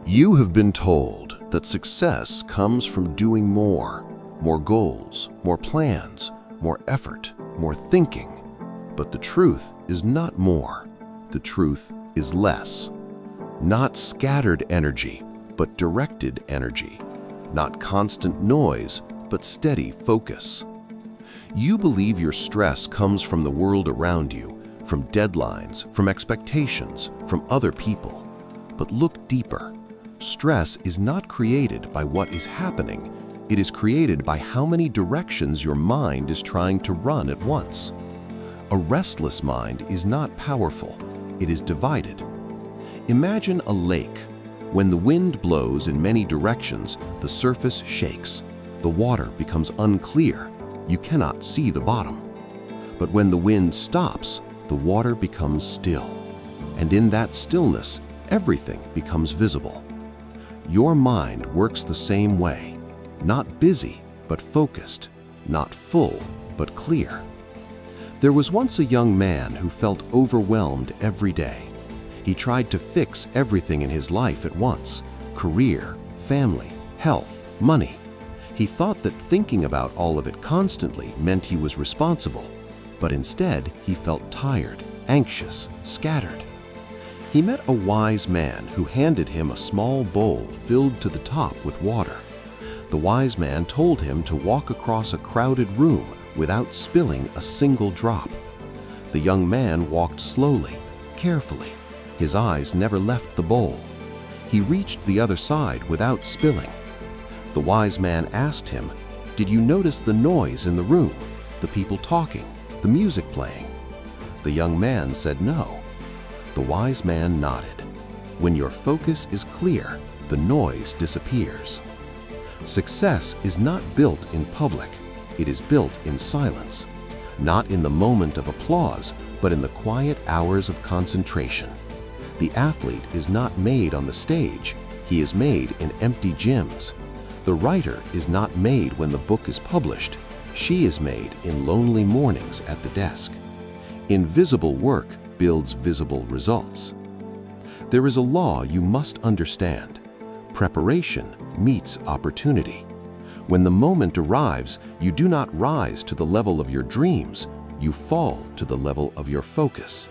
You have been told that success comes from doing more goals, more plans, more effort, more thinking. But the truth is not more. The truth is less. Not scattered energy, but directed energy. Not constant noise, but steady focus. You believe your stress comes from the world around you, from deadlines, from expectations, from other people. But look deeper. Stress is not created by what is happening. It is created by how many directions your mind is trying to run at once. A restless mind is not powerful. It is divided. Imagine a lake. When the wind blows in many directions, the surface shakes. The water becomes unclear. You cannot see the bottom. But when the wind stops, the water becomes still. And in that stillness, everything becomes visible. Your mind works the same way. Not busy, but focused. Not full, but clear. There was once a young man who felt overwhelmed every day. He tried to fix everything in his life at once: career, family, health, money. He thought that thinking about all of it constantly meant he was responsible, but instead he felt tired, anxious, scattered. He met a wise man who handed him a small bowl filled to the top with water. The wise man told him to walk across a crowded room without spilling a single drop. The young man walked slowly, carefully. His eyes never left the bowl. He reached the other side without spilling. The wise man asked him, "Did you notice the noise in the room, the people talking, the music playing?" The young man said no. The wise man nodded. When your focus is clear, the noise disappears. Success is not built in public. It is built in silence. Not in the moment of applause, but in the quiet hours of concentration. The athlete is not made on the stage. He is made in empty gyms. The writer is not made when the book is published. She is made in lonely mornings at the desk. Invisible work builds visible results. There is a law you must understand. Preparation meets opportunity. When the moment arrives, you do not rise to the level of your dreams, you fall to the level of your focus.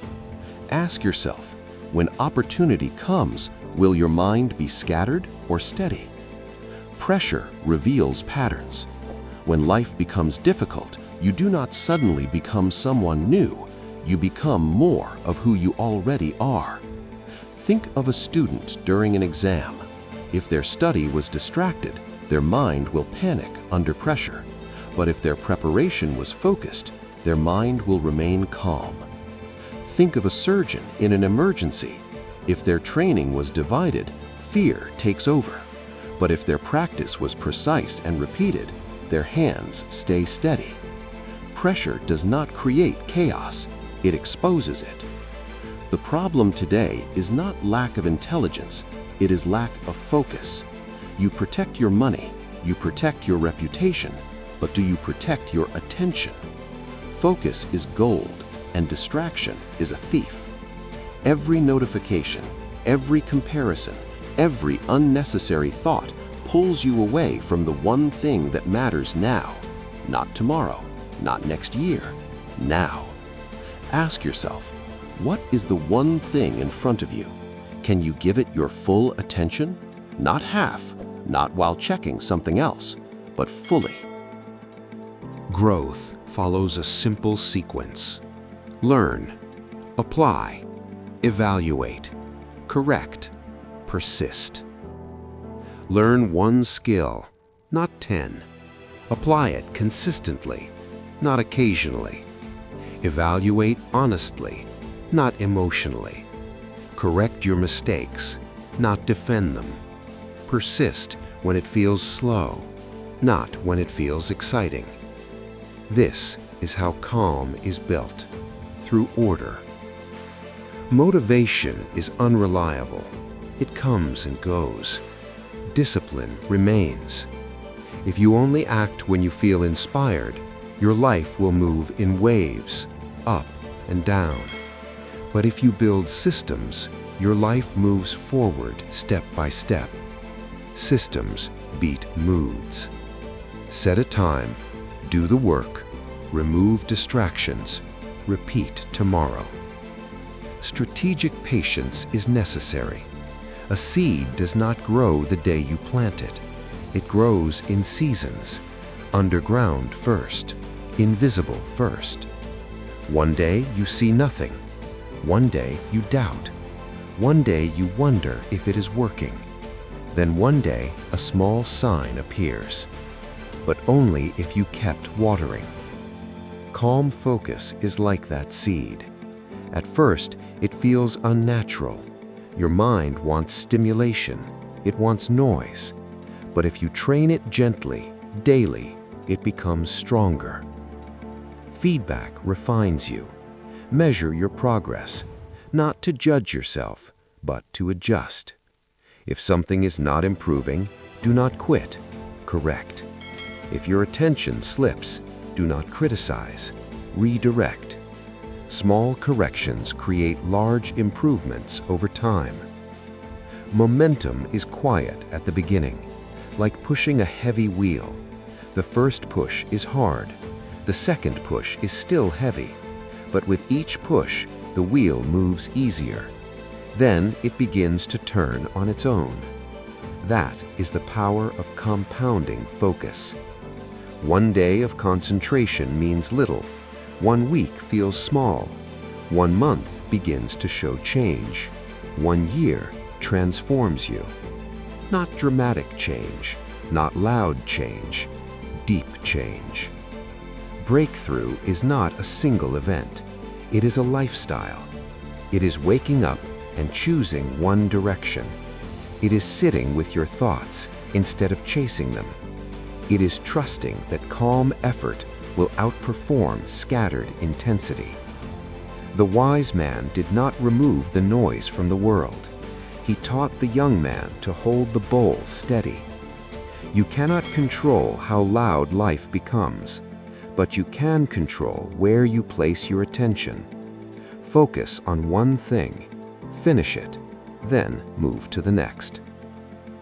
Ask yourself, when opportunity comes, will your mind be scattered or steady? Pressure reveals patterns. When life becomes difficult, you do not suddenly become someone new. You become more of who you already are. Think of a student during an exam. If their study was distracted, their mind will panic under pressure. But if their preparation was focused, their mind will remain calm. Think of a surgeon in an emergency. If their training was divided, fear takes over. But if their practice was precise and repeated, their hands stay steady. Pressure does not create chaos. It exposes it. The problem today is not lack of intelligence, it is lack of focus. You protect your money, you protect your reputation, but do you protect your attention? Focus is gold, and distraction is a thief. Every notification, every comparison, every unnecessary thought pulls you away from the one thing that matters now. Not tomorrow, not next year, now. Ask yourself, what is the one thing in front of you? Can you give it your full attention? Not half, not while checking something else, but fully. Growth follows a simple sequence. Learn, apply, evaluate, correct, persist. Learn one skill, not 10. Apply it consistently, not occasionally. Evaluate honestly, not emotionally. Correct your mistakes, not defend them. Persist when it feels slow, not when it feels exciting. This is how calm is built, through order. Motivation is unreliable. It comes and goes. Discipline remains. If you only act when you feel inspired, your life will move in waves, up and down. But if you build systems, Your life moves forward step by step. Systems beat moods. Set a time, do the work, remove distractions, repeat tomorrow. Strategic patience is necessary. A seed does not grow the day you plant it. It grows in seasons, underground first, invisible first. One day you see nothing. One day you doubt. One day you wonder if it is working. Then one day a small sign appears, but only if you kept watering. Calm focus is like that seed. At first, it feels unnatural. Your mind wants stimulation. It wants noise. But if you train it gently, daily, it becomes stronger. Feedback refines you. Measure your progress, not to judge yourself, but to adjust. If something is not improving, do not quit. Correct. If your attention slips, do not criticize. Redirect. Small corrections create large improvements over time. Momentum is quiet at the beginning, like pushing a heavy wheel. The first push is hard. The second push is still heavy. But with each push, the wheel moves easier. Then it begins to turn on its own. That is the power of compounding focus. One day of concentration means little. 1 week feels small. 1 month begins to show change. 1 year transforms you. Not dramatic change, not loud change, deep change. Breakthrough is not a single event. It is a lifestyle. It is waking up and choosing one direction. It is sitting with your thoughts instead of chasing them. It is trusting that calm effort will outperform scattered intensity. The wise man did not remove the noise from the world. He taught the young man to hold the bowl steady. You cannot control how loud life becomes, but you can control where you place your attention. Focus on one thing, finish it, then move to the next.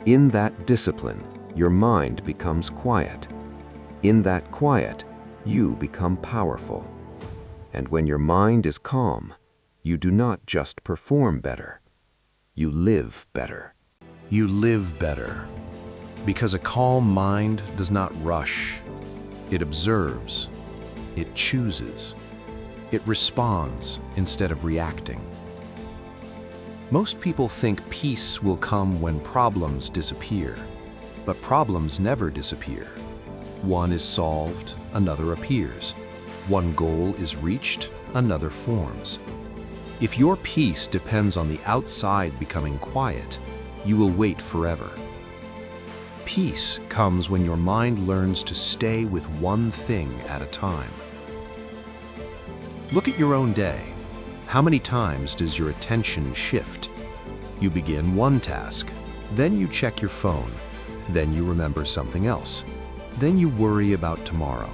In that discipline, your mind becomes quiet. In that quiet, you become powerful. And when your mind is calm, you do not just perform better, you live better. You live better because a calm mind does not rush. It observes. It chooses. It responds instead of reacting. Most people think peace will come when problems disappear, but problems never disappear. One is solved, another appears. One goal is reached, another forms. If your peace depends on the outside becoming quiet, you will wait forever. Peace comes when your mind learns to stay with one thing at a time. Look at your own day. How many times does your attention shift? You begin one task, then you check your phone, then you remember something else, then you worry about tomorrow,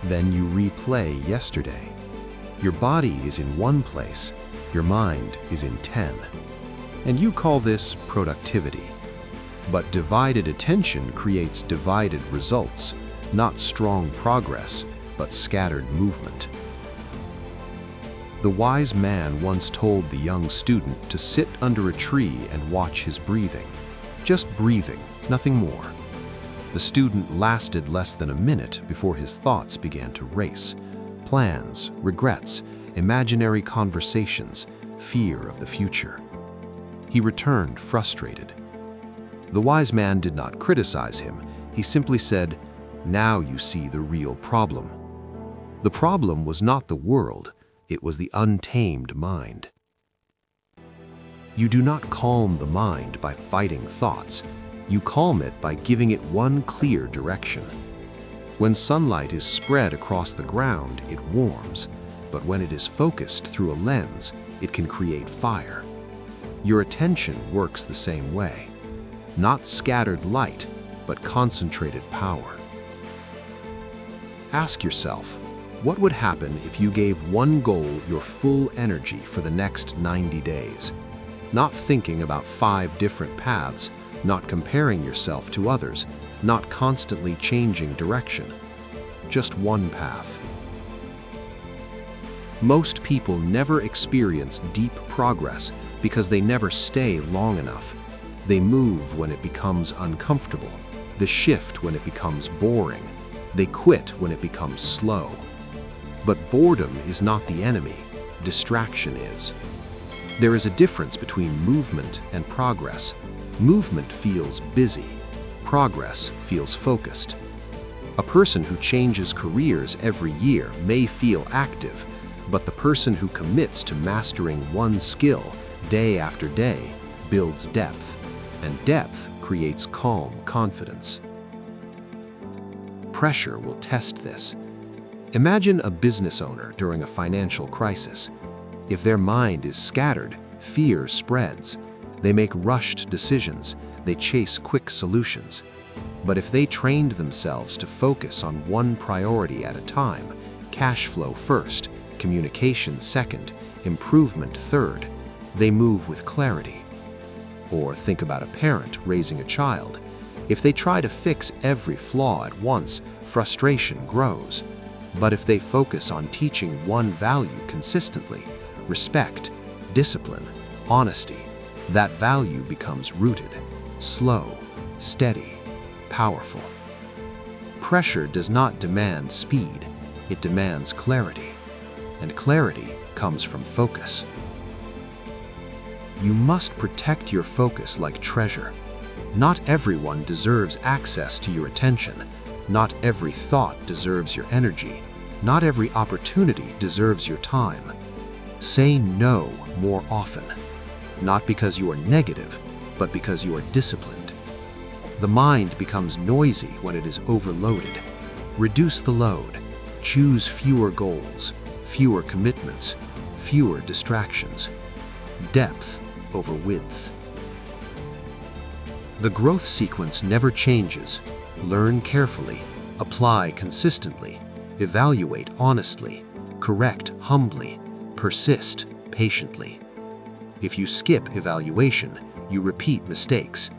then you replay yesterday. Your body is in one place, your mind is in 10. And you call this productivity. But divided attention creates divided results, not strong progress, but scattered movement. The wise man once told the young student to sit under a tree and watch his breathing. Just breathing, nothing more. The student lasted less than a minute before his thoughts began to race. Plans, regrets, imaginary conversations, fear of the future. He returned frustrated. The wise man did not criticize him. He simply said, "Now you see the real problem." The problem was not the world, it was the untamed mind. You do not calm the mind by fighting thoughts. You calm it by giving it one clear direction. When sunlight is spread across the ground, it warms, but when it is focused through a lens, it can create fire. Your attention works the same way. Not scattered light, but concentrated power. Ask yourself, what would happen if you gave one goal your full energy for the next 90 days? not thinking about 5 different paths, not comparing yourself to others, not constantly changing direction. Just one path. Most people never experience deep progress because they never stay long enough. They move when it becomes uncomfortable. They shift when it becomes boring. They quit when it becomes slow. But boredom is not the enemy. Distraction is. There is a difference between movement and progress. Movement feels busy. Progress feels focused. A person who changes careers every year may feel active, but the person who commits to mastering one skill day after day builds depth, and depth creates calm confidence. Pressure will test this. Imagine a business owner during a financial crisis. If their mind is scattered, fear spreads. They make rushed decisions. They chase quick solutions. But if they trained themselves to focus on one priority at a time, cash flow first, communication second, improvement third, they move with clarity. Or think about a parent raising a child. If they try to fix every flaw at once, frustration grows. But if they focus on teaching one value consistently, respect, discipline, honesty, that value becomes rooted, slow, steady, powerful. Pressure does not demand speed, it demands clarity. And clarity comes from focus. You must protect your focus like treasure. Not everyone deserves access to your attention. Not every thought deserves your energy. Not every opportunity deserves your time. Say no more often. Not because you are negative, but because you are disciplined. The mind becomes noisy when it is overloaded. Reduce the load. Choose fewer goals, fewer commitments, fewer distractions. Depth over width. The growth sequence never changes. Learn carefully, apply consistently, evaluate honestly, correct humbly, persist patiently. If you skip evaluation, you repeat mistakes.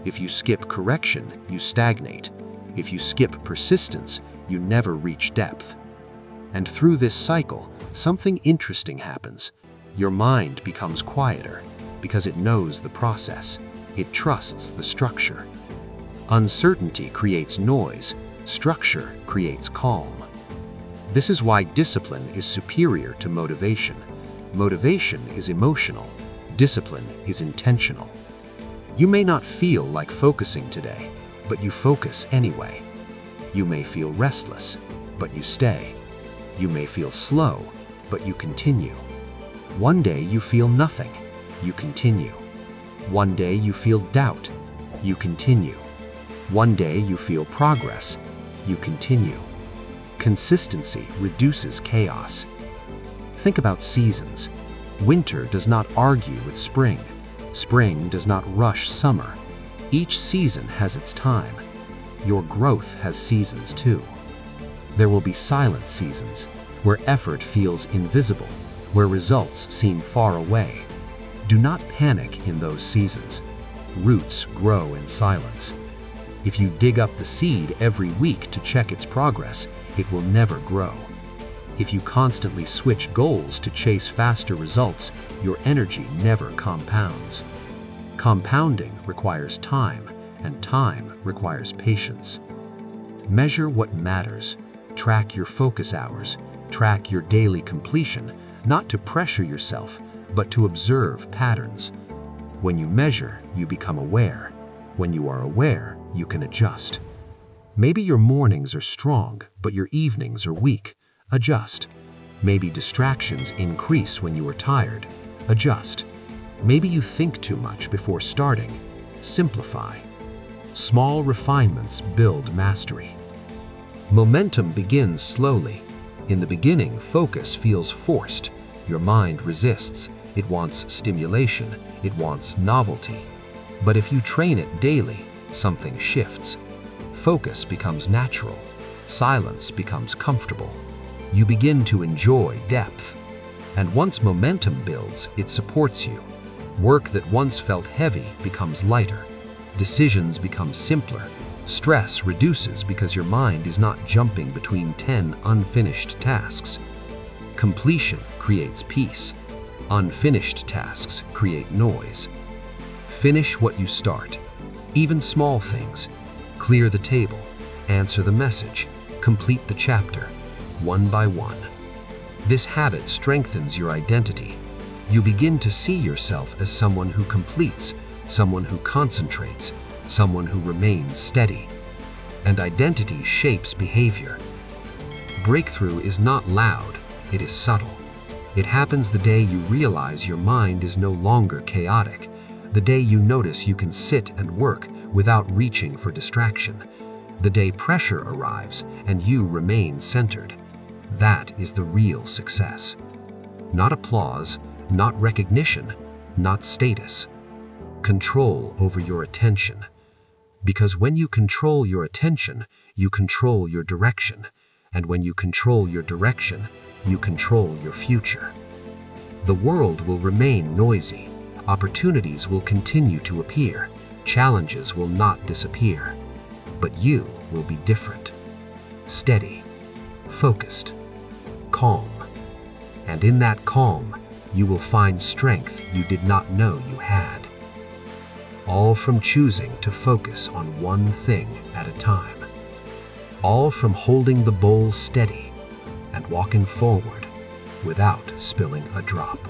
If you skip correction, you stagnate. If you skip persistence, you never reach depth. And through this cycle, something interesting happens. Your mind becomes quieter because it knows the process. It trusts the structure. Uncertainty creates noise. Structure creates calm. This is why discipline is superior to motivation. Motivation is emotional. Discipline is intentional. You may not feel like focusing today, but you focus anyway. You may feel restless, but you stay. You may feel slow, but you continue. One day you feel nothing. You continue. One day you feel doubt. You continue. One day you feel progress. You continue. Consistency reduces chaos. Think about seasons. Winter does not argue with spring. Spring does not rush summer. Each season has its time. Your growth has seasons too. There will be silent seasons, where effort feels invisible, where results seem far away. Do not panic in those seasons. Roots grow in silence. If you dig up the seed every week to check its progress, it will never grow. If you constantly switch goals to chase faster results, your energy never compounds. Compounding requires time, and time requires patience. Measure what matters. Track your focus hours. Track your daily completion, not to pressure yourself, but to observe patterns. When you measure, you become aware. When you are aware, you can adjust. Maybe your mornings are strong, but your evenings are weak. Adjust. Maybe distractions increase when you are tired. Adjust. Maybe you think too much before starting. Simplify. Small refinements build mastery. Momentum begins slowly. In the beginning, focus feels forced. Your mind resists. It wants stimulation. It wants novelty. But if you train it daily, something shifts. Focus becomes natural. Silence becomes comfortable. You begin to enjoy depth. And once momentum builds, it supports you. Work that once felt heavy becomes lighter. Decisions become simpler. Stress reduces because your mind is not jumping between 10 unfinished tasks. Completion creates peace. Unfinished tasks create noise. Finish what you start. Even small things. Clear the table. Answer the message. Complete the chapter, one by one. This habit strengthens your identity. You begin to see yourself as someone who completes, someone who concentrates, someone who remains steady. And identity shapes behavior. Breakthrough is not loud, it is subtle. It happens the day you realize your mind is no longer chaotic, the day you notice you can sit and work without reaching for distraction, the day pressure arrives and you remain centered. That is the real success. Not applause, not recognition, not status. Control over your attention. Because when you control your attention, you control your direction. And when you control your direction, you control your future. The world will remain noisy. Opportunities will continue to appear. Challenges will not disappear. But you will be different. Steady, focused, calm. And in that calm, you will find strength you did not know you had. All from choosing to focus on one thing at a time. All from holding the bowl steady and walking forward without spilling a drop.